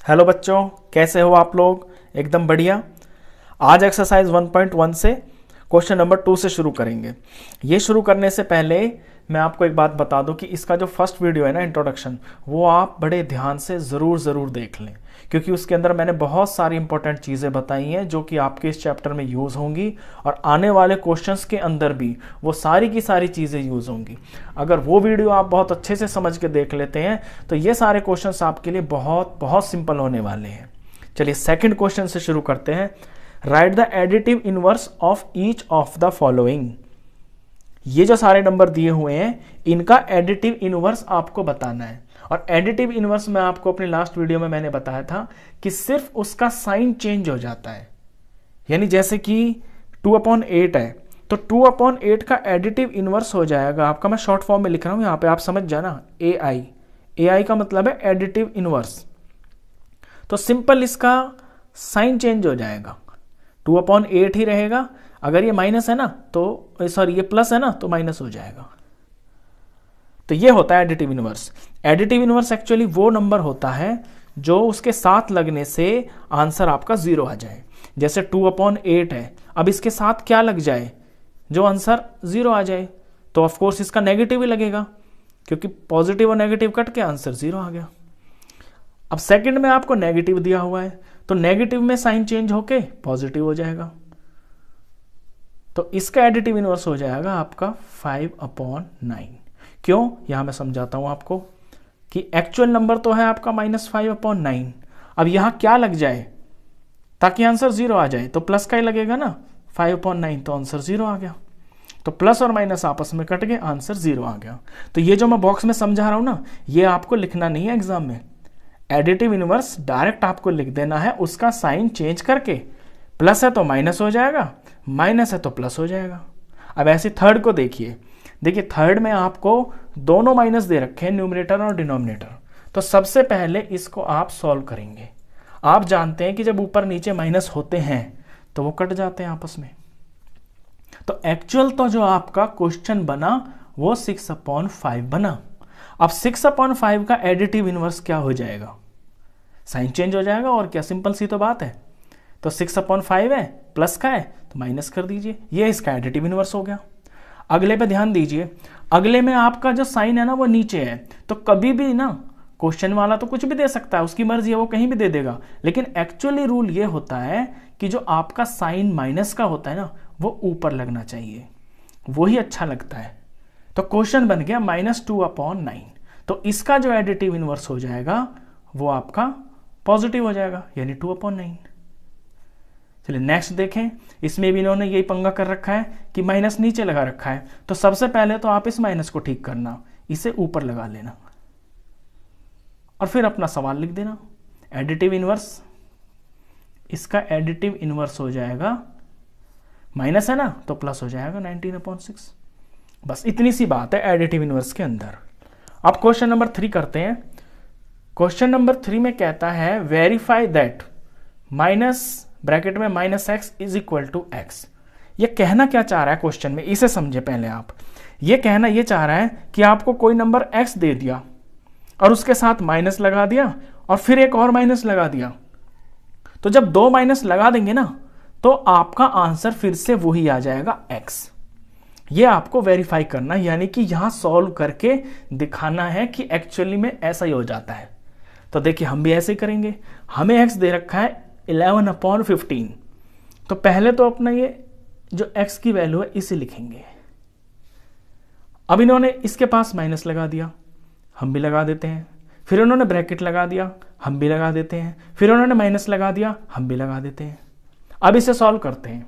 Hello बच्चों, कैसे हो आप लोग? एकदम बढ़िया। आज एक्सरसाइज 1.1 से क्वेश्चन नंबर 2 से शुरू करेंगे। ये शुरू करने से पहले मैं आपको एक बात बता दूं कि इसका जो फर्स्ट वीडियो है ना, इंट्रोडक्शन, वो आप बड़े ध्यान से ज़रूर देख लें, क्योंकि उसके अंदर मैंने बहुत सारी इंपॉर्टेंट चीज़ें बताई हैं जो कि आपके इस चैप्टर में यूज़ होंगी और आने वाले क्वेश्चंस के अंदर भी वो सारी की सारी चीज़ें यूज़ होंगी। अगर वो वीडियो आप बहुत अच्छे से समझ के देख लेते हैं तो ये सारे क्वेश्चंस आपके लिए बहुत बहुत सिंपल होने वाले हैं। चलिए सेकंड क्वेश्चन से शुरू करते हैं। Right the additive inverse of each of the following. ये जो सारे नंबर दिए हुए हैं इनका एडिटिव इनवर्स आपको बताना है। और एडिटिव इनवर्स में आपको अपने लास्ट वीडियो में मैंने बताया था कि सिर्फ उसका साइन चेंज हो जाता है। यानी जैसे कि 2/8 है तो 2/8 का एडिटिव इनवर्स हो जाएगा आपका, मैं शॉर्ट फॉर्म में लिख रहा हूं यहां पे, आप समझ जाना, AI का मतलब है एडिटिव इनवर्स। तो सिंपल इसका साइन चेंज हो जाएगा, 2/8 ही रहेगा। अगर ये माइनस है ना तो सॉरी ये प्लस है ना तो माइनस हो जाएगा। तो ये होता है additive inverse. Additive inverse actually वो नंबर होता है जो उसके साथ लगने से आंसर आपका 0 आ जाए। जैसे 2/8 है, अब इसके साथ क्या लग जाए जो आंसर 0 आ जाए, तो ऑफ कोर्स इसका नेगेटिव ही लगेगा, क्योंकि पॉजिटिव और नेगेटिव कट के आंसर 0 आ गया। अब सेकंड में आपको नेगेटिव दिया हुआ है तो नेगेटिव में साइन चेंज होके पॉजिटिव हो जाएगा, तो इसका एडिटिव इनवर्स हो जाएगा आपका 5/9। क्यों, यहां मैं समझाता हूं आपको कि एक्चुअल नंबर तो है आपका -5/9। अब यहां क्या लग जाए ताकि आंसर 0 आ जाए, तो प्लस का ही लगेगा ना, 5/9 तो आंसर 0 आ गया। तो प्लस और माइनस आपस में कट गए, आंसर 0 आ गया। तो ये जो मैं बॉक्स में समझा रहा हूं ना, ये आपको लिखना नहीं है एग्जाम में। एडिटिव इनवर्स डायरेक्ट आपको लिख देना है, उसका साइन चेंज करके, प्लस है तो माइनस हो जाएगा, माइनस है तो प्लस हो जाएगा। अब ऐसे थर्ड को देखिए, थर्ड में आपको दोनों माइनस दे रखे हैं, न्यूमरेटर और डिनोमिनेटर। तो सबसे पहले इसको आप सॉल्व करेंगे। आप जानते हैं कि जब ऊपर नीचे माइनस होते हैं तो वो कट जाते हैं आपस में। तो एक्चुअल तो जो आपका क्वेश्चन बना वो 6/5 बना। अब 6/5 का एडिटिव इनवर्स क्या हो जाएगा, साइन चेंज हो जाएगा, और क्या, सिंपल सी तो बात है। तो 6/5 है, प्लस का है तो माइनस कर दीजिए, ये इसका एडिटिव इनवर्स हो गया। अगले पे ध्यान दीजिए, अगले में आपका जो साइन है ना वो नीचे है, तो कभी भी ना क्वेश्चन वाला तो कुछ भी दे सकता है, उसकी मर्जी है, वो कहीं भी दे देगा। लेकिन एक्चुअली रूल ये होता है कि जो आपका साइन माइनस का होता है ना वो ऊपर लगना चाहिए, वही अच्छा लगता है। तो क्वेश्चन बन गया -2/9। तो इसका जो एडिटिव इनवर्स हो जाएगा वो आपका पॉजिटिव हो जाएगा, यानी 2/9। चलिए नेक्स्ट देखें। इसमें भी इन्होंने यही पंगा कर रखा है कि माइनस नीचे लगा रखा है, तो सबसे पहले तो आप इस माइनस को ठीक करना, इसे ऊपर लगा लेना और फिर अपना सवाल लिख देना। एडिटिव इनवर्स, इसका एडिटिव इनवर्स हो जाएगा, माइनस है ना तो प्लस हो जाएगा 19/6। बस इतनी सी बात है एडिटिव इनवर्स के अंदर। अब क्वेश्चन नंबर 3 करते हैं। क्वेश्चन नंबर 3 में कहता है वेरीफाई दैट माइनस ब्रैकेट में -x is equal to x। ये कहना क्या चाह रहा है क्वेश्चन में, इसे समझे पहले आप। ये कहना ये चाह रहा है कि आपको कोई नंबर x दे दिया और उसके साथ माइनस लगा दिया और फिर एक और माइनस लगा दिया, तो जब 2 माइनस लगा देंगे ना तो आपका आंसर फिर से वही आ जाएगा x। ये आपको वेरीफाई करना, यानी कि यहां सॉल्व करके दिखाना है कि एक्चुअली में ऐसा ही हो जाता है। तो देखिए हम भी ऐसे ही करेंगे। हमें x दे रखा है 11/15, तो पहले तो अपना ये जो x की वैल्यू है इसे लिखेंगे। अब इन्होंने इसके पास माइनस लगा दिया, हम भी लगा देते हैं। फिर उन्होंने ब्रैकेट लगा दिया, हम भी लगा देते हैं। फिर उन्होंने माइनस लगा दिया, हम भी लगा देते हैं। अब इसे सॉल्व करते हैं।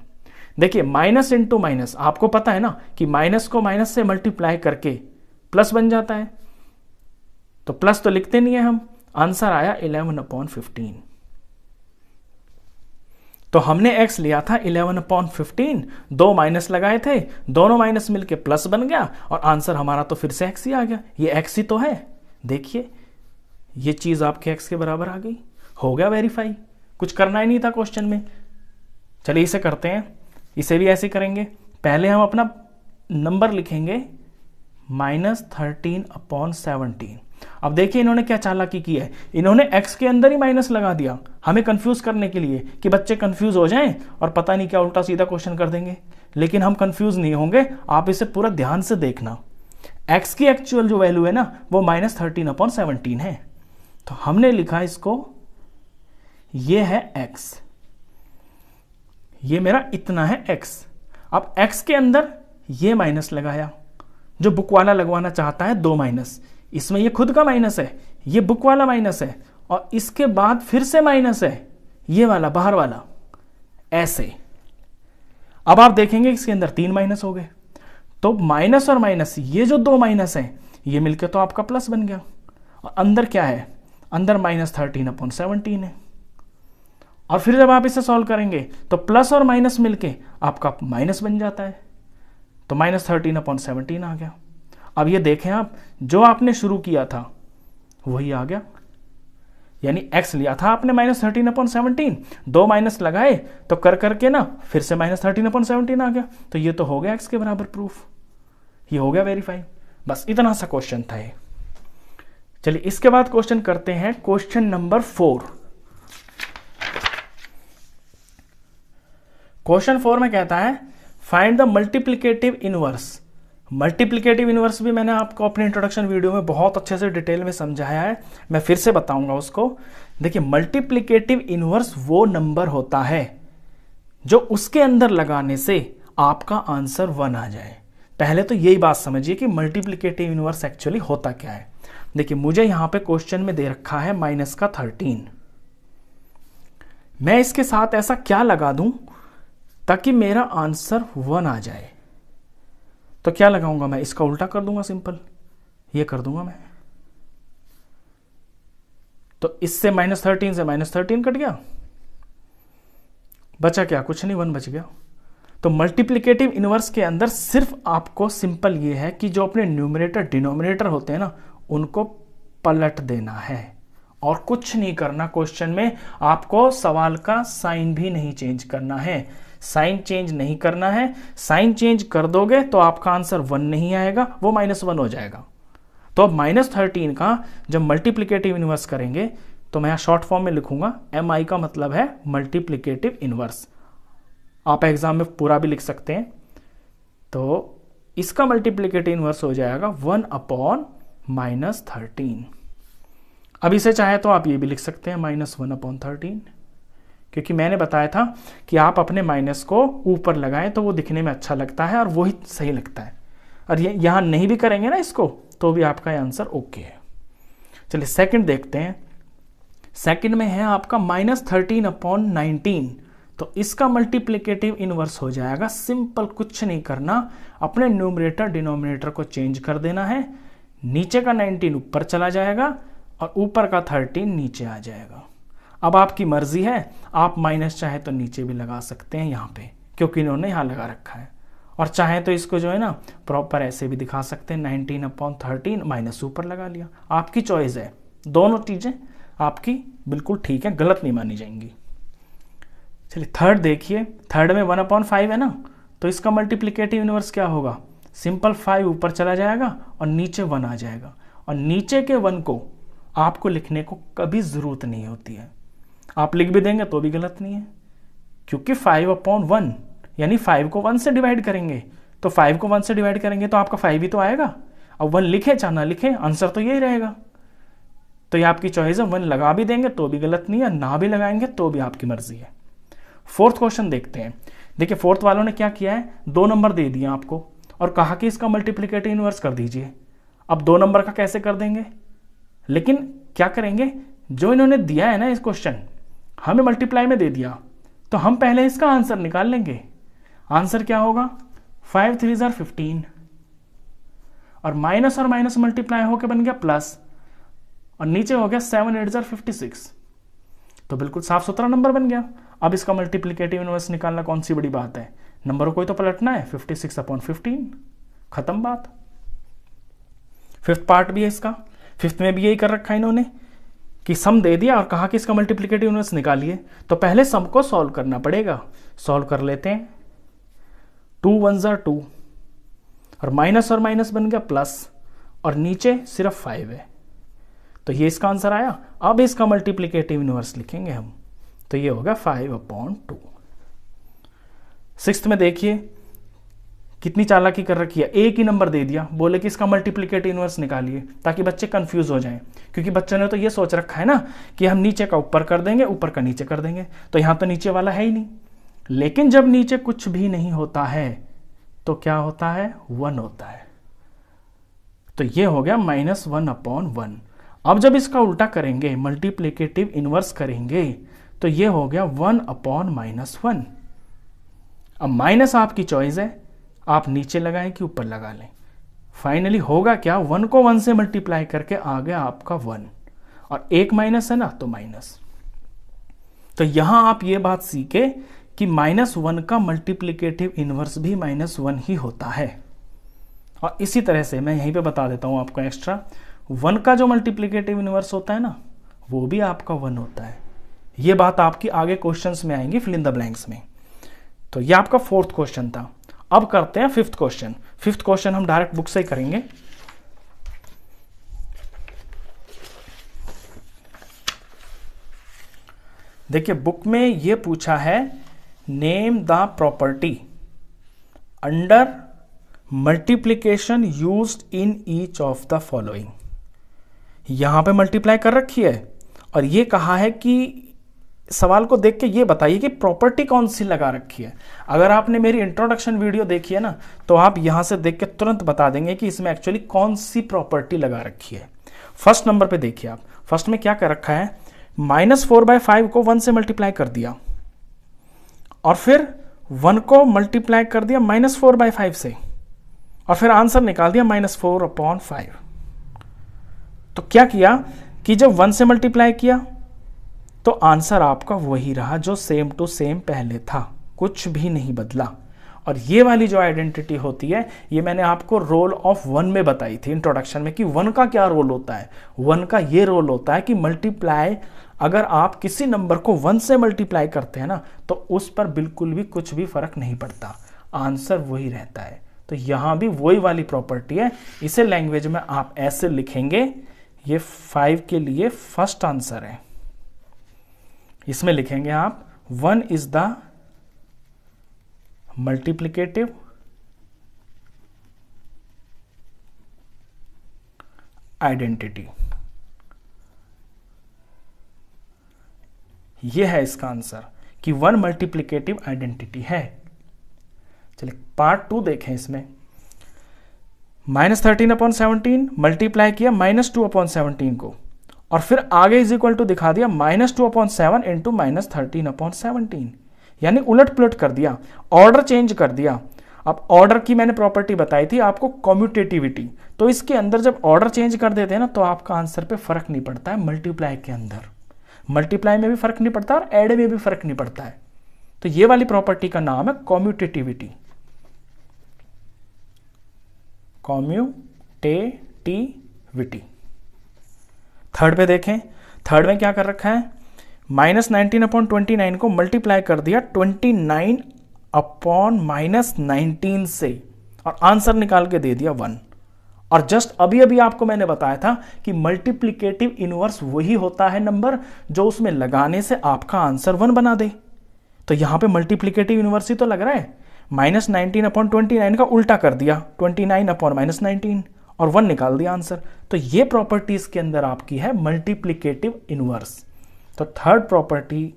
देखिए माइनस इंटू माइनस, आपको पता है ना कि माइनस को माइनस से मल्टीप्लाई करके प्लस बन जाता है, तो प्लस तो लिखते नहीं है हम। आंसर आया 11/15। तो हमने x लिया था 11/15, 2 माइनस लगाए थे, दोनों माइनस मिलके प्लस बन गया और आंसर हमारा तो फिर से x ही आ गया। ये x ही तो है। देखिए ये चीज आपके x के बराबर आ गई, हो गया वेरीफाई। कुछ करना ही नहीं था क्वेश्चन में। चलिए इसे करते हैं, इसे भी ऐसे करेंगे। पहले हम अपना नंबर लिखेंगे -13/17। अब देखिए इन्होंने क्या चालाकी की है, इन्होंने x के अंदर ही माइनस लगा दिया हमें कंफ्यूज करने के लिए कि बच्चे कंफ्यूज हो जाएं और पता नहीं क्या उल्टा सीधा क्वेश्चन कर देंगे। लेकिन हम कंफ्यूज नहीं होंगे, आप इसे पूरा ध्यान से देखना। x की एक्चुअल जो वैल्यू है ना वो -13/17 है, तो हमने लिखा इसको, ये है x, ये मेरा इतना है x। अब x के अंदर ये माइनस लगाया, जो बुक वाला लगवाना चाहता है 2 माइनस, इसमें ये खुद का माइनस है, ये बुक वाला माइनस है, और इसके बाद फिर से माइनस है ये वाला बाहर वाला, ऐसे। अब आप देखेंगे इसके अंदर 3 माइनस हो गए, तो माइनस और माइनस, ये जो 2 माइनस है ये मिलके तो आपका प्लस बन गया। और अंदर क्या है, अंदर -13/17 है। और फिर जब आप इसे सॉल्व करेंगे तो प्लस और माइनस मिलके आपका माइनस बन जाता है, तो -13/17 आ गया। अब ये देखें आप, जो आपने शुरू किया था वही आ गया, यानी x लिया था आपने -13/17, 2 माइनस लगाए तो कर करके ना फिर से -13/17 आ गया, तो ये तो हो गया x के बराबर प्रूफ, ये हो गया वेरीफाई। बस इतना सा क्वेश्चन था ये। चलिए इसके बाद क्वेश्चन करते हैं, क्वेश्चन नंबर 4। क्वेश्चन 4 में कहता है find the multiplicative inverse. Multiplicative inverse भी मैंने आपको अपने इंट्रोडक्शन वीडियो में बहुत अच्छे से डिटेल में समझाया है, मैं फिर से बताऊंगा उसको। देखिए मल्टीप्लिकेटिव इनवर्स वो नंबर होता है जो उसके अंदर लगाने से आपका आंसर 1 आ जाए। पहले तो यही बात समझिए कि मल्टीप्लिकेटिव इनवर्स एक्चुअली होता क्या है। देखिए मुझे यहां पे क्वेश्चन में दे रखा है -13, मैं इसके साथ ऐसा क्या लगा दूं ताकि मेरा आंसर 1 आ जाए। तो क्या लगाऊंगा मैं, इसका उल्टा कर दूंगा, सिंपल ये कर दूंगा मैं। तो इससे -13 से -13 कट गया, बचा क्या, कुछ नहीं, 1 बच गया। तो मल्टीप्लिकेटिव इनवर्स के अंदर सिर्फ आपको सिंपल ये है कि जो अपने न्यूमरेटर डिनोमिनेटर होते हैं ना उनको पलट देना है और कुछ नहीं करना। क्वेश्चन में आपको सवाल का साइन भी नहीं चेंज करना है, साइन चेंज नहीं करना है। साइन चेंज कर दोगे तो आपका आंसर 1 नहीं आएगा, वो -1 हो जाएगा। तो अब -13 का जब मल्टीप्लिकेटिव इनवर्स करेंगे तो मैं शॉर्ट फॉर्म में लिखूंगा, MI का मतलब है मल्टीप्लिकेटिव इनवर्स। आप एग्जाम में पूरा भी लिख सकते हैं। तो इसका मल्टीप्लिकेटिव इनवर्स हो जाएगा 1/-13। अब इसे चाहे तो आप ये भी लिख सकते हैं -1/13, क्योंकि मैंने बताया था कि आप अपने माइनस को ऊपर लगाएं तो वो दिखने में अच्छा लगता है और वही सही लगता है। और ये यहां नहीं भी करेंगे ना इसको तो भी आपका आंसर ओके है। चलिए सेकंड देखते हैं। सेकंड में है आपका -13/19, तो इसका मल्टीप्लिकेटिव इनवर्स हो जाएगा, सिंपल कुछ नहीं करना, अपने न्यूमरेटर डिनोमिनेटर को चेंज कर देना है। नीचे का 19 ऊपर चला जाएगा और ऊपर का 13 नीचे आ जाएगा। अब आपकी मर्जी है, आप माइनस चाहे तो नीचे भी लगा सकते हैं यहाँ पे, क्योंकि इन्होंने यहाँ लगा रखा है, और चाहे तो इसको जो है ना प्रॉपर ऐसे भी दिखा सकते हैं, 19/13 माइनस ऊपर लगा लिया। आपकी चॉइस है, दोनों चीजें आपकी बिल्कुल ठीक है, गलत नहीं मानी जाएंगी। चलिए थर्ड देखिए, थर्ड में 1/5 है ना, तो इसका मल्टीप्लिकेटिव इनवर्स क्या होगा, सिंपल 5 ऊपर चला जाएगा और नीचे 1 आ जाएगा, और नीचे के 1 को आपको लिखने को कभी जरूरत नहीं होती है। आप लिख भी देंगे तो भी गलत नहीं है, क्योंकि 5/1 यानी 5 को 1 से डिवाइड करेंगे, तो 5 को 1 से डिवाइड करेंगे तो आपका 5 ही तो आएगा। अब 1 लिखे चाहे ना लिखे आंसर तो यही रहेगा। तो ये आपकी चॉइस है, 1 लगा भी देंगे तो भी गलत नहीं है, ना भी लगाएंगे तो भी आपकी मर्जी है। फोर्थ क्वेश्चन देखते हैं। देखिए फोर्थ वालों ने क्या किया है, 2 नंबर दे दिए आपको और कहा कि इसका मल्टीप्लिकेटिव इनवर्स कर दीजिए। अब 2 नंबर का कैसे कर देंगे, लेकिन क्या करेंगे, जो इन्होंने दिया है ना इस क्वेश्चन हमें मल्टीप्लाई में दे दिया, तो हम पहले इसका आंसर निकाल लेंगे। आंसर क्या होगा, 5 3 = 15, और माइनस मल्टीप्लाई होकर बन गया प्लस, और नीचे हो गया 7 8 = 56, तो बिल्कुल साफ सुथरा नंबर बन गया। अब इसका मल्टीप्लिकेटिव इनवर्स निकालना कौन सी बड़ी बात है, नंबर को ही तो पलटना है, 56/15, खत्म बात। फिफ्थ पार्ट भी है इसका, फिफ्थ में भी यही कर रखा है इन्होंने कि सम दे दिया और कहा कि इसका मल्टीप्लिकेटिव इनवर्स निकालिए, तो पहले सम को सॉल्व करना पड़ेगा। सॉल्व कर लेते हैं, 2 1 = 2, और माइनस बन गया प्लस, और नीचे सिर्फ 5 है, तो ये इसका आंसर आया। अब इसका मल्टीप्लिकेटिव इनवर्स लिखेंगे हम, तो ये होगा 5/2। 6th में देखिए कितनी चालाकी कर रखी है, एक ही नंबर दे दिया, बोले कि इसका मल्टीप्लिकेटिव इनवर्स निकालिए, ताकि बच्चे कंफ्यूज हो जाएं, क्योंकि बच्चों ने तो ये सोच रखा है ना कि हम नीचे का ऊपर कर देंगे, ऊपर का नीचे कर देंगे, तो यहां तो नीचे वाला है ही नहीं। लेकिन जब नीचे कुछ भी नहीं होता है तो क्या होता है, 1 होता है। तो ये हो गया -1/1। अब जब इसका उल्टा करेंगे, मल्टीप्लिकेटिव इनवर्स करेंगे, तो ये हो गया 1/-1। अब माइनस आपकी चॉइस है, आप नीचे लगाएं कि ऊपर लगा लें। फाइनली होगा क्या, 1 को 1 से मल्टीप्लाई करके आ गया आपका 1, और एक माइनस है ना, तो माइनस। तो यहां आप ये बात सीखे कि -1 का मल्टीप्लिकेटिव इनवर्स भी -1 ही होता है। और इसी तरह से मैं यहीं पे बता देता हूं आपको एक्स्ट्रा, 1 का जो मल्टीप्लिकेटिव इनवर्स होता है ना, वो भी आपका 1 होता है। ये बात आपकी आगे क्वेश्चंस में आएंगी, फिल इन द ब्लैंक्स में। तो ये आपका 4th क्वेश्चन था। अब करते हैं 5th क्वेश्चन। 5th क्वेश्चन हम डायरेक्ट बुक से ही करेंगे। देखिए बुक में ये पूछा है, name the property under multiplication used in each of the following. यहां पे मल्टीप्लाई कर रखी है और ये कहा है कि सवाल को देख के ये बताइए कि प्रॉपर्टी कौन सी लगा रखी है। अगर आपने मेरी इंट्रोडक्शन वीडियो देखी है ना, तो आप यहां से देख के तुरंत बता देंगे कि इसमें एक्चुअली कौन सी प्रॉपर्टी लगा रखी है। फर्स्ट नंबर पे देखिए आप, फर्स्ट में क्या कर रखा है, -4/5 को 1 से मल्टीप्लाई कर दिया, और फिर 1 को मल्टीप्लाई कर दिया -4/5 से, और फिर आंसर निकाल दिया -4/5। तो क्या किया कि जब 1 से मल्टीप्लाई किया तो आंसर आपका वही रहा जो सेम टू सेम पहले था, कुछ भी नहीं बदला। और ये वाली जो आइडेंटिटी होती है, ये मैंने आपको रोल ऑफ 1 में बताई थी इंट्रोडक्शन में, कि 1 का क्या रोल होता है। 1 का ये रोल होता है कि मल्टीप्लाई, अगर आप किसी नंबर को 1 से मल्टीप्लाई करते हैं ना, तो उस पर बिल्कुल भी कुछ भी फर्क नहीं पड़ता, आंसर वही रहता है। तो यहां भी वही वाली प्रॉपर्टी है। इसे लैंग्वेज में आप ऐसे लिखेंगे, ये 5 के लिए फर्स्ट आंसर है। इसमें लिखेंगे आप 1 इज द मल्टीप्लिकेटिव आइडेंटिटी। यह है इसका आंसर कि 1 मल्टीप्लिकेटिव आइडेंटिटी है। चलिए पार्ट 2 देखें। इसमें -13/17 मल्टीप्लाई किया -2/17 को, और फिर आगे इज इक्वल टू दिखा दिया -2/7 इंटू -13/17, यानी उलट पुलट कर दिया, ऑर्डर चेंज कर दिया। अब ऑर्डर की मैंने प्रॉपर्टी बताई थी आपको, कॉम्यूटेटिविटी। तो इसके अंदर जब ऑर्डर चेंज कर देते हैं ना, तो आपका आंसर पे फर्क नहीं पड़ता है। मल्टीप्लाई के अंदर, मल्टीप्लाई में भी फर्क नहीं पड़ता और ऐड में भी फर्क नहीं पड़ता है। तो ये वाली प्रॉपर्टी का नाम है कॉम्यूटेटिविटी। कॉम्यूटेटिविटी। थर्ड पे देखें, थर्ड में क्या कर रखा है, -19/29 को मल्टीप्लाई कर दिया 29/-19 से, और आंसर निकाल के दे दिया 1। और जस्ट अभी अभी आपको मैंने बताया था कि मल्टीप्लिकेटिव इनवर्स वही होता है नंबर जो उसमें लगाने से आपका आंसर 1 बना दे। तो यहां पे मल्टीप्लिकेटिव इनवर्स ही तो लग रहा है। -19/29 का उल्टा कर दिया, 29/-19, और 1 निकाल दिया आंसर। तो ये प्रॉपर्टी इसके अंदर आपकी है मल्टीप्लिकेटिव इनवर्स। तो थर्ड प्रॉपर्टी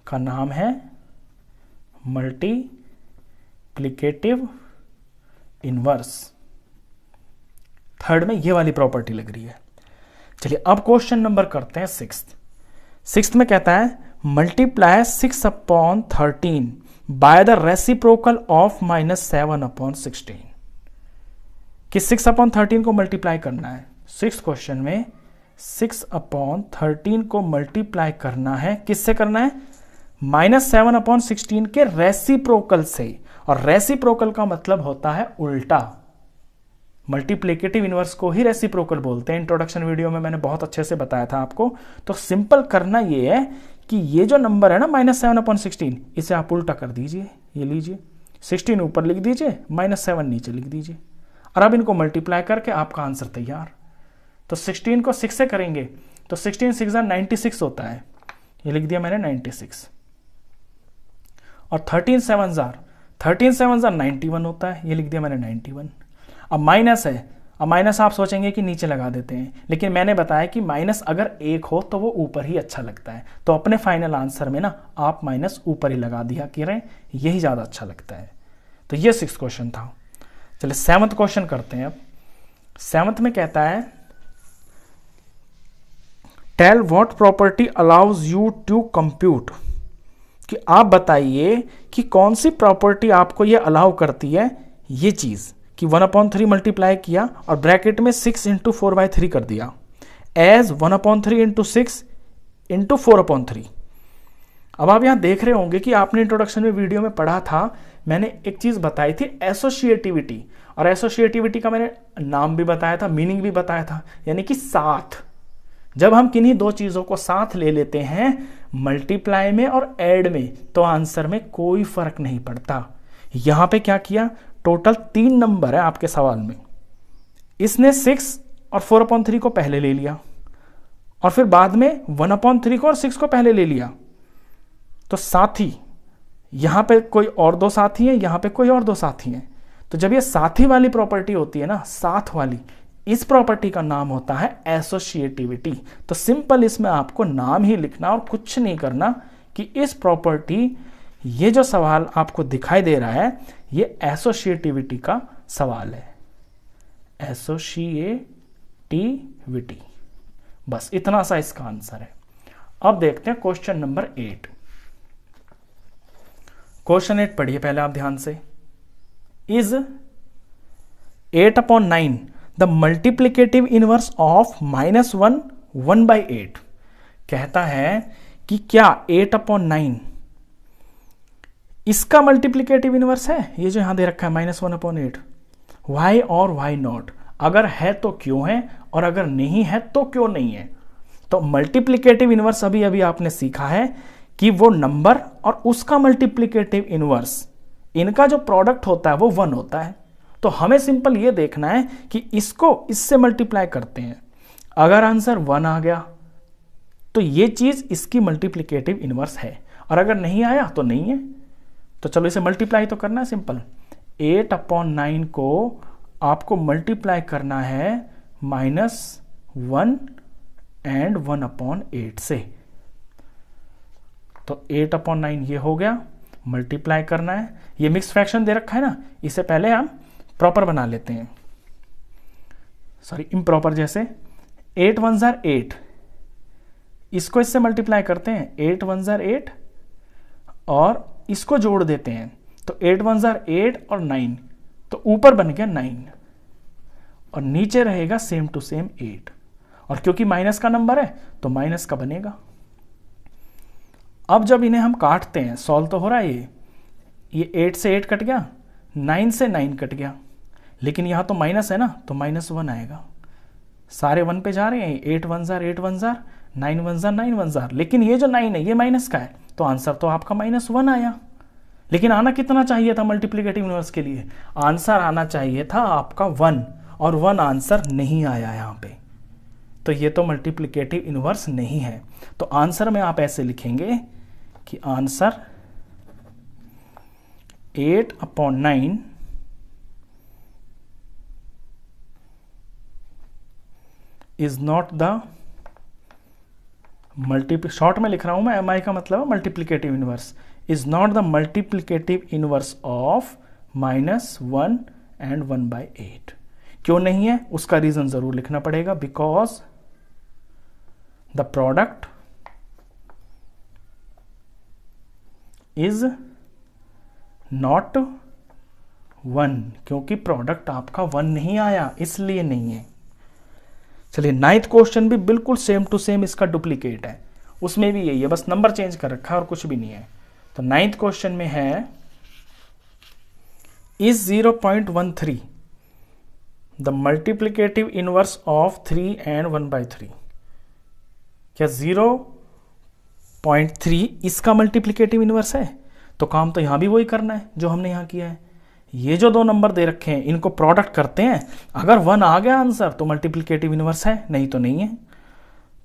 का नाम है मल्टीप्लिकेटिव इनवर्स। थर्ड में ये वाली प्रॉपर्टी लग रही है। चलिए अब क्वेश्चन नंबर करते हैं 6th में कहता है multiply 6/13 by the reciprocal of -7/16, कि 6/13 को मल्टीप्लाई करना है। 6th क्वेश्चन में 6/13 को मल्टीप्लाई करना है, किससे करना है, -7/16 के रेसिप्रोकल से। और रेसिप्रोकल का मतलब होता है उल्टा। मल्टीप्लिकेटिव इनवर्स को ही रेसिप्रोकल बोलते हैं, इंट्रोडक्शन वीडियो में मैंने बहुत अच्छे से बताया था आपको। तो सिंपल करना ये है कि ये जो नंबर है ना -7/16, इसे आप उल्टा कर दीजिए। ये लीजिए, 16 ऊपर लिख दीजिए, -7 नीचे लिख दीजिए, और अब इनको मल्टीप्लाई करके आपका आंसर तैयार। तो 16 को 6 से करेंगे तो 16 6 96 होता है, ये लिख दिया मैंने 96। और 13 7 91 होता है, ये लिख दिया मैंने 91। अब माइनस है, अब माइनस आप सोचेंगे कि नीचे लगा देते हैं, लेकिन मैंने बताया कि माइनस अगर एक हो तो वो ऊपर ही अच्छा लगता है, तो अपने फाइनल आंसर में ना आप माइनस ऊपर ही लगा दिया करें, यही ज़्यादा अच्छा लगता है। तो ये 6th क्वेश्चन था। चलिए 7th क्वेश्चन करते हैं। अब 7th में कहता है tell what property allows you to compute, कि आप बताइए कि कौन सी प्रॉपर्टी आपको ये अलाउ करती है ये चीज़ कि 1/3 मल्टीप्लाई किया और ब्रैकेट में 6 × 4/3 कर दिया एज 1/3 × 6 × 4/3। अब आप यहां देख रहे होंगे कि आपने इंट्रोडक्शन में वीडियो में पढ़ा था, मैंने एक चीज बताई थी एसोसिएटिविटी, और एसोसिएटिविटी का मैंने नाम भी बताया था, मीनिंग भी बताया था, यानी कि साथ। जब हम किन्हीं दो चीजों को साथ ले लेते हैं मल्टीप्लाई में और ऐड में, तो आंसर में कोई फर्क नहीं पड़ता। यहां पे क्या किया, टोटल 3 नंबर है आपके सवाल में, इसने 6 और 4/3 को पहले ले लिया और फिर बाद में 1/3 को और 6 को पहले ले लिया। तो साथी, यहां पे कोई और 2 साथी हैं, यहां पे कोई और 2 साथी हैं। तो जब ये साथी वाली प्रॉपर्टी होती है ना, साथ वाली, इस प्रॉपर्टी का नाम होता है एसोसिएटिविटी। तो सिंपल इसमें आपको नाम ही लिखना और कुछ नहीं करना कि इस प्रॉपर्टी, ये जो सवाल आपको दिखाई दे रहा है ये एसोसिएटिविटी का सवाल है, एसोसिएटिविटी, बस इतना सा इसका आंसर है। अब देखते हैं क्वेश्चन नंबर 8। क्वेश्चन 8 पढ़िए पहले आप ध्यान से। Is 8/9 the multiplicative inverse of -1 1/8। कहता है कि क्या 8/9 इसका मल्टीप्लिकेटिव इनवर्स है, ये जो यहां दे रखा है -1/8। वाई और वाई नॉट, अगर है तो क्यों है और अगर नहीं है तो क्यों नहीं है। तो मल्टीप्लिकेटिव इनवर्स अभी अभी आपने सीखा है कि वो नंबर और उसका मल्टीप्लिकेटिव इनवर्स, इनका जो प्रोडक्ट होता है वो 1 होता है। तो हमें सिंपल ये देखना है कि इसको इससे मल्टीप्लाई करते हैं, अगर आंसर 1 आ गया तो ये चीज इसकी मल्टीप्लिकेटिव इनवर्स है, और अगर नहीं आया तो नहीं है। तो चलो इसे मल्टीप्लाई तो करना है सिंपल। 8/9 को आपको मल्टीप्लाई करना है -1 एंड 1/8 से। तो 8/9 ये हो गया, मल्टीप्लाई करना है। ये मिक्स फ्रैक्शन दे रखा है ना, इसे पहले हम प्रॉपर बना लेते हैं, सॉरी इम्प्रॉपर। जैसे 8 1 जार 8, इसको इससे मल्टीप्लाई करते हैं, 8 1 जार 8 और इसको जोड़ देते हैं, तो 8 1 जार 8 और 9, तो ऊपर बन गया 9 और नीचे रहेगा सेम टू सेम 8, और क्योंकि माइनस का नंबर है तो माइनस का बनेगा। अब जब इन्हें हम काटते हैं, सॉल्व तो हो रहा है, ये 8 से 8 कट गया, 9 से 9 कट गया, लेकिन यहां तो माइनस है ना, तो -1 आएगा। सारे 1 पे जा रहे हैं, 8 1 जार 8 1 जार, 9 1 जार 9 1 जार, लेकिन ये जो 9 है ये माइनस का है, तो आंसर तो आपका -1 आया। लेकिन आना कितना चाहिए था मल्टीप्लिकेटिव इनवर्स के लिए, आंसर आना चाहिए था आपका 1, और 1 आंसर नहीं आया यहां पे, तो ये तो मल्टीप्लिकेटिव इनवर्स नहीं है। तो आंसर में आप ऐसे लिखेंगे कि answer 8/9 is not the short में लिख रहा हूं मैं, MI का मतलब है multiplicative inverse, is not the multiplicative inverse of -1 and 1/8। क्यों नहीं है उसका रीजन जरूर लिखना पड़ेगा, because the product is not 1, क्योंकि प्रोडक्ट आपका 1 नहीं आया, इसलिए नहीं है। चलिए 9th क्वेश्चन भी बिल्कुल सेम टू सेम इसका डुप्लीकेट है, उसमें भी यही है, बस नंबर चेंज कर रखा है और कुछ भी नहीं है। तो 9th क्वेश्चन में है is 0.13 the multiplicative inverse of 3 and 1/3। क्या 0.3 इसका मल्टीप्लिकेटिव इनवर्स है? तो काम तो यहां भी वही करना है जो हमने यहां किया है, ये जो दो नंबर दे रखे हैं इनको प्रोडक्ट करते हैं, अगर 1 आ गया आंसर तो मल्टीप्लिकेटिव इनवर्स है, नहीं तो नहीं है।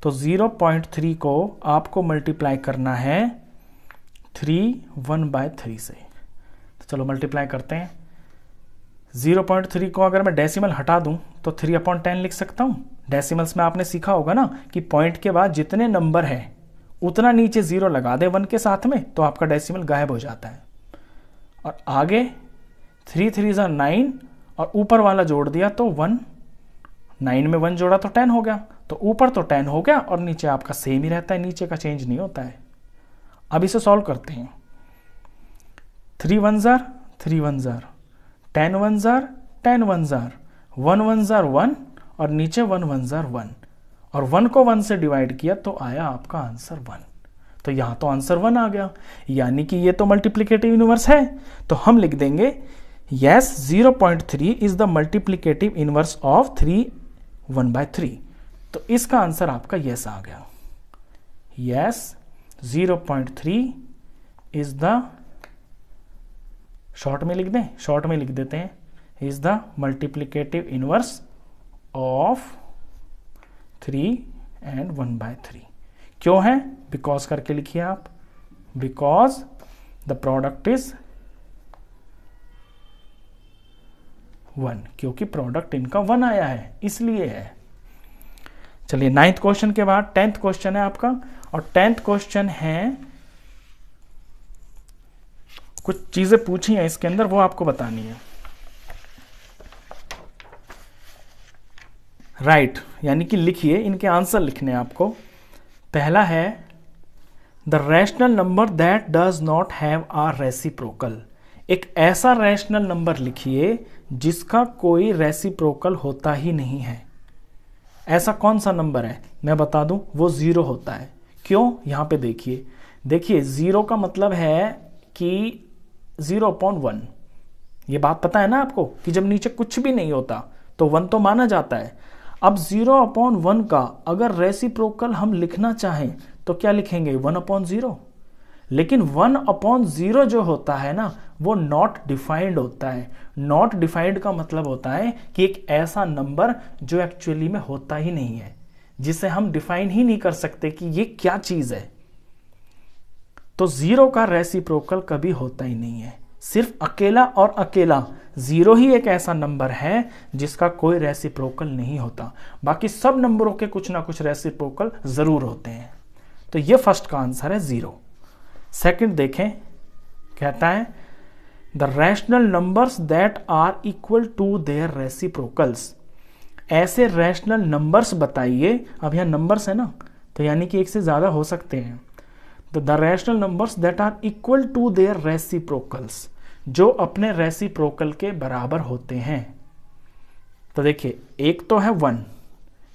तो 0.3 को आपको मल्टीप्लाई करना है 3 1/3 से। तो चलो मल्टीप्लाई करते हैं। 0.3 को अगर मैं डेसिमल हटा दूं तो 3/10 लिख सकता हूं। डेसिमल्स में आपने सीखा होगा ना कि पॉइंट के बाद जितने नंबर है उतना नीचे 0 लगा दे 1 के साथ में, तो आपका डेसिमल गायब हो जाता है। और आगे 3 3 9 और ऊपर वाला जोड़ दिया तो 1, 9 में 1 जोड़ा तो 10 हो गया। तो ऊपर तो 10 हो गया और नीचे आपका सेम ही रहता है, नीचे का चेंज नहीं होता है। अब इसे सॉल्व करते हैं। 3 1 3 1 10 1 10 1 1 1 1 और नीचे 1 1 1 और 1 को 1 से डिवाइड किया तो आया आपका आंसर 1। तो यहां तो आंसर 1 आ गया, यानी कि ये तो मल्टीप्लिकेटिव इनवर्स है। तो हम लिख देंगे yes 0.3 is the multiplicative inverse of 3 1/3। तो इसका आंसर आपका यस आ गया। यस 0.3 इज द, शॉर्ट में लिख दें, शॉर्ट में लिख देते हैं, is the multiplicative inverse of 3 and 1/3। क्यों है? बिकॉज करके लिखिए आप, बिकॉज द प्रोडक्ट इज 1, क्योंकि प्रोडक्ट इनका 1 आया है इसलिए है। चलिए 9th क्वेश्चन के बाद 10th क्वेश्चन है आपका, और 10th क्वेश्चन है, कुछ चीजें पूछी हैं इसके अंदर, वो आपको बतानी है। राइट यानी कि लिखिए, इनके आंसर लिखने हैं आपको। पहला है the rational number that does not have a reciprocal. एक ऐसा रैशनल नंबर लिखिए जिसका कोई रेसिप्रोकल होता ही नहीं है। ऐसा कौन सा नंबर है? मैं बता दूं, वो 0 होता है। क्यों? यहां पे देखिए, देखिए 0 का मतलब है कि 0/1। ये बात पता है ना आपको कि जब नीचे कुछ भी नहीं होता तो 1 तो माना जाता है। अब 0/1 का अगर रेसिप्रोकल हम लिखना चाहें तो क्या लिखेंगे? 1/0। लेकिन 1/0 जो होता है ना वो नॉट डिफाइंड होता है। नॉट डिफाइंड का मतलब होता है कि एक ऐसा नंबर जो एक्चुअली में होता ही नहीं है, जिसे हम डिफाइन ही नहीं कर सकते कि ये क्या चीज है। तो 0 का रेसिप्रोकल कभी होता ही नहीं है। सिर्फ अकेला और अकेला 0 ही एक ऐसा नंबर है जिसका कोई रेसिप्रोकल नहीं होता। बाकी सब नंबरों के कुछ ना कुछ रेसिप्रोकल जरूर होते हैं। तो ये फर्स्ट का आंसर है 0। सेकंड देखें, कहता है the rational numbers that are equal to their reciprocals. ऐसे रैशनल नंबर्स बताइए। अब यहां नंबर्स है ना, तो यानी कि एक से ज्यादा हो सकते हैं। The rational numbers that are equal to their reciprocals, जो अपने रेसिप्रोकल के बराबर होते हैं। तो देखिए एक तो है 1।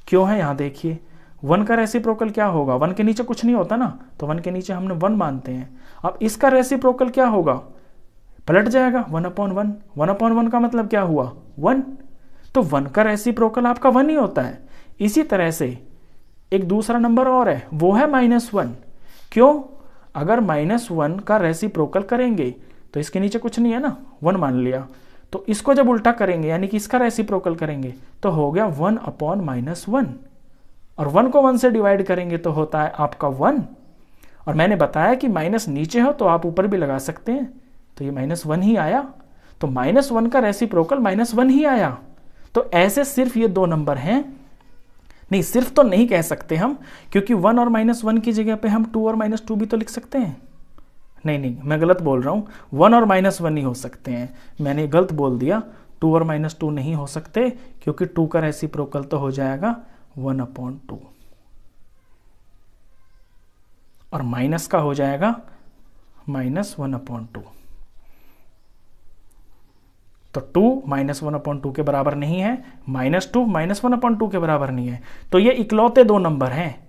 क्यों है? यहां देखिए 1 का रेसिप्रोकल क्या होगा? 1 के नीचे कुछ नहीं होता ना, तो 1 के नीचे हमने 1 मानते हैं। अब इसका रेसिप्रोकल क्या होगा? पलट जाएगा 1/1। 1/1 का मतलब क्या हुआ? 1। तो 1 का रेसिप्रोकल आपका 1 ही होता है। इसी तरह से एक दूसरा नंबर और है, वो है -1। क्यों? अगर -1 का रेसिप्रोकल करेंगे तो इसके नीचे कुछ नहीं है ना, 1 मान लिया। तो इसको जब उल्टा करेंगे यानी कि इसका रेसिप्रोकल करेंगे तो हो गया 1/-1। और 1 को 1 से डिवाइड करेंगे तो होता है आपका 1। और मैंने बताया कि माइनस नीचे हो तो आप ऊपर भी लगा सकते हैं, तो ये -1 ही आया। तो -1 का रेसिप्रोकल -1 ही आया। तो ऐसे सिर्फ ये 2 नंबर हैं। नहीं, सिर्फ तो नहीं कह सकते हम, क्योंकि 1 और -1 की जगह पे हम 2 और -2 भी तो लिख सकते हैं। नहीं, मैं गलत बोल रहा हूं। 1 और -1 ही हो सकते हैं, मैंने गलत बोल दिया। 2 और -2 नहीं हो सकते, क्योंकि 2 का रेसिप्रोकल तो हो जाएगा 1/2 और माइनस का हो जाएगा -1/2। तो 2 -1/2 के बराबर नहीं है, -2 -1/2 के बराबर नहीं है। तो ये इकलौते 2 नंबर हैं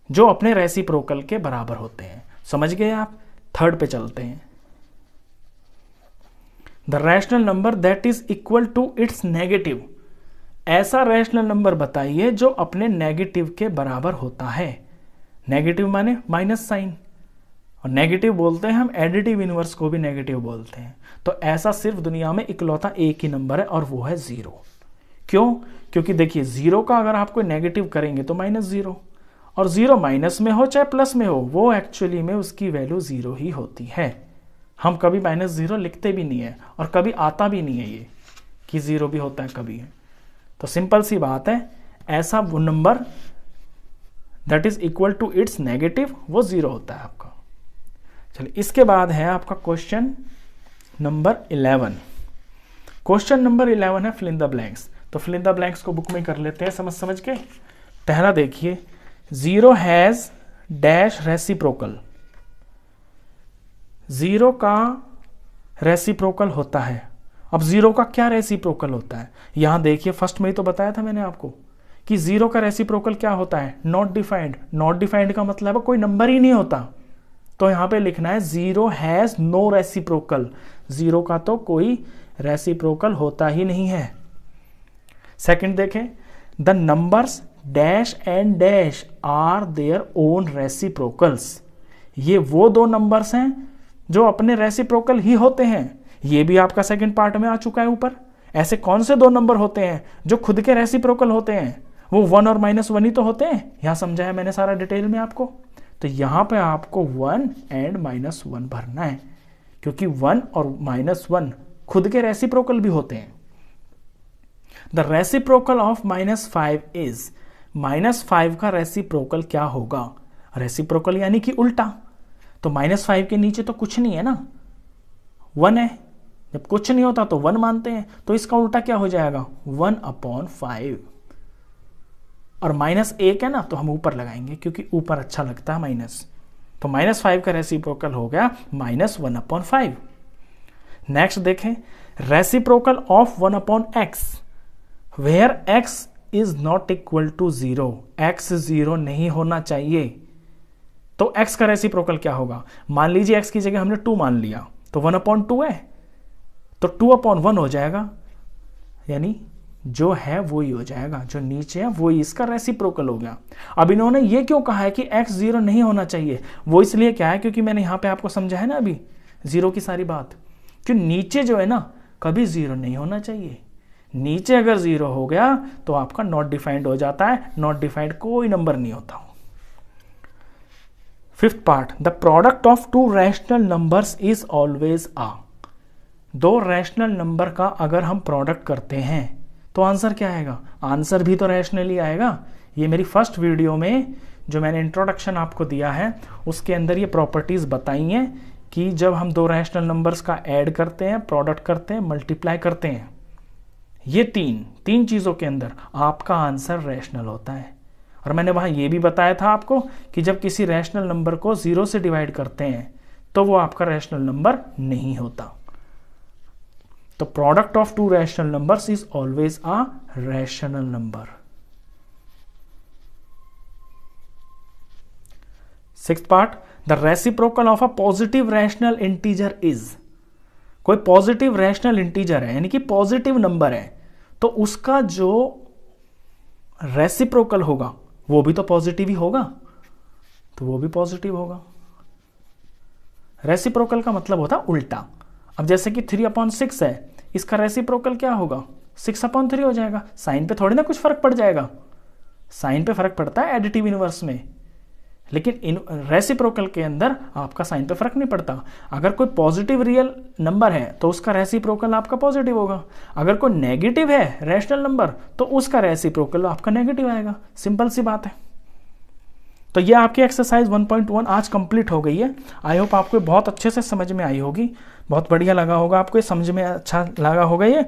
जो अपने रेसिप्रोकल के बराबर होते हैं। समझ गए आप? थर्ड पे चलते हैं। The rational number that is equal to its negative. ऐसा रैशनल नंबर बताइए जो अपने नेगेटिव के बराबर होता है। नेगेटिव माने माइनस साइन, और नेगेटिव बोलते हैं हम एडिटिव इनवर्स को भी नेगेटिव बोलते हैं। तो ऐसा सिर्फ दुनिया में इकलौता एक ही नंबर है और वो है 0। क्यों? क्योंकि देखिए 0 का अगर आप कोई नेगेटिव करेंगे तो -0, और 0 माइनस में हो चाहे प्लस में हो वो एक्चुअली में उसकी वैल्यू 0 ही होती है। हम कभी -0 लिखते भी नहीं है और कभी आता भी नहीं है ये कि 0 भी होता है कभी। तो सिंपल सी बात है, ऐसा वो number that is equal to its negative वो 0 होता है आपका। चलिए इसके बाद है आपका क्वेश्चन नंबर 11। क्वेश्चन नंबर 11 है फिल इन द ब्लैंक्स। तो फिल इन द ब्लैंक्स को बुक में कर लेते हैं समझ के। पहला देखिए, 0 हैज डैश रेसिप्रोकल। 0 का रेसिप्रोकल होता है। अब 0 का क्या रेसिप्रोकल होता है? यहां देखिए फर्स्ट में ही तो बताया था मैंने आपको कि 0 का रेसिप्रोकल क्या होता है? Not defined. नॉट डिफाइंड का मतलब है कोई नंबर ही नहीं होता। तो यहां पे लिखना है 0 हैज नो रेसिप्रोकल। 0 का तो कोई रेसिप्रोकल होता ही नहीं है। सेकंड देखें, the numbers dash and dash are their own reciprocals. ये वो दो नंबर्स हैं जो अपने रेसिप्रोकल ही होते हैं। ये भी आपका सेकंड पार्ट में आ चुका है ऊपर। ऐसे कौन से दो नंबर होते हैं जो खुद के रेसिप्रोकल होते हैं? वो 1 और -1 ही तो होते हैं। यहां समझा है मैंने सारा डिटेल में आपको। तो यहां पे आपको 1 एंड -1 भरना है, क्योंकि 1 और -1 खुद के रेसिप्रोकल भी होते हैं। द रेसिप्रोकल ऑफ -5 इज, -5 का रेसिप्रोकल क्या होगा? रेसिप्रोकल यानी कि उल्टा। तो -5 के नीचे तो कुछ नहीं है ना, 1 है। जब कुछ नहीं होता तो 1 मानते हैं, तो इसका उल्टा क्या हो जाएगा? 1/5। और -1 है ना, तो हम ऊपर लगाएंगे क्योंकि ऊपर अच्छा लगता है माइनस। तो -5 का रेसिप्रोकल हो गया -1/5। नेक्स्ट देखें, reciprocal of 1/x where x is not equal to 0। x 0 नहीं होना चाहिए। तो x का रेसिप्रोकल क्या होगा? मान लीजिए x की जगह हमने 2 मान लिया, तो 1/2 है, तो 2/1 हो जाएगा। यानी जो है वो ही हो जाएगा, जो नीचे है वो ही इसका रेसिप्रोकल हो गया। अब इन्होंने ये क्यों कहा है कि x 0 नहीं होना चाहिए? वो इसलिए क्या है, क्योंकि मैंने यहां पे आपको समझा है ना अभी 0 की सारी बात, कि नीचे जो है ना कभी 0 नहीं होना चाहिए। नीचे अगर 0 हो गया तो आपका नॉट डिफाइंड हो जाता है। नॉट डिफाइंड कोई नंबर नहीं होता। Fifth part, the product of 2 rational numbers is always आ। 2 रैशनल नंबर का अगर हम प्रोडक्ट करते हैं तो आंसर क्या आएगा? आंसर भी तो रैशनली आएगा। ये मेरी फर्स्ट वीडियो में जो मैंने इंट्रोडक्शन आपको दिया है उसके अंदर ये प्रॉपर्टीज बताई हैं कि जब हम 2 रैशनल नंबर्स का ऐड करते हैं, प्रोडक्ट करते हैं, मल्टीप्लाई करते हैं, ये तीन चीजों के अंदर आपका आंसर रैशनल होता है। और मैंने वहां ये भी बताया था आपको कि जब किसी रैशनल नंबर को 0 से डिवाइड करते हैं तो वो आपका रैशनल नंबर नहीं होता। तो product of 2 rational numbers is always a rational number. Sixth part, the reciprocal of a positive rational integer is. कोई पॉजिटिव रैशनल इंटीजर है यानी कि पॉजिटिव नंबर है, तो उसका जो रेसिप्रोकल होगा वो भी तो पॉजिटिव ही होगा। तो वो भी पॉजिटिव होगा। रेसिप्रोकल का मतलब होता है उल्टा। अब जैसे कि 3/6 है, इसका रेसिप्रोकल क्या होगा? 6/3 हो जाएगा। साइन पे थोड़ी ना कुछ फर्क पड़ जाएगा। साइन पे फर्क पड़ता है एडिटिव इनवर्स में, लेकिन रेसिप्रोकल के अंदर आपका साइन पे फर्क नहीं पड़ता। अगर कोई पॉजिटिव रियल नंबर है तो उसका रेसिप्रोकल आपका पॉजिटिव होगा। अगर कोई नेगेटिव है रैशनल नंबर तो उसका रेसिप्रोकल आपका नेगेटिव आएगा। सिंपल सी बात है। तो ये आपकी एक्सरसाइज 1.1 आज कंप्लीट हो गई है। आई होप आपको बहुत अच्छे से समझ में आई होगी, बहुत बढ़िया लगा होगा आपको, समझ में अच्छा लगा होगा ये।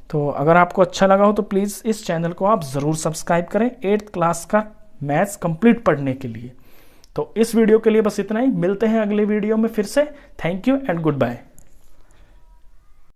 तो अगर आपको अच्छा लगा हो तो प्लीज़ इस चैनल को आप ज़रूर सब्सक्राइब करें 8th क्लास का मैथ्स कंप्लीट पढ़ने के लिए। तो इस वीडियो के लिए बस इतना ही। मिलते हैं अगले वीडियो में फिर से। Thank you and good bye.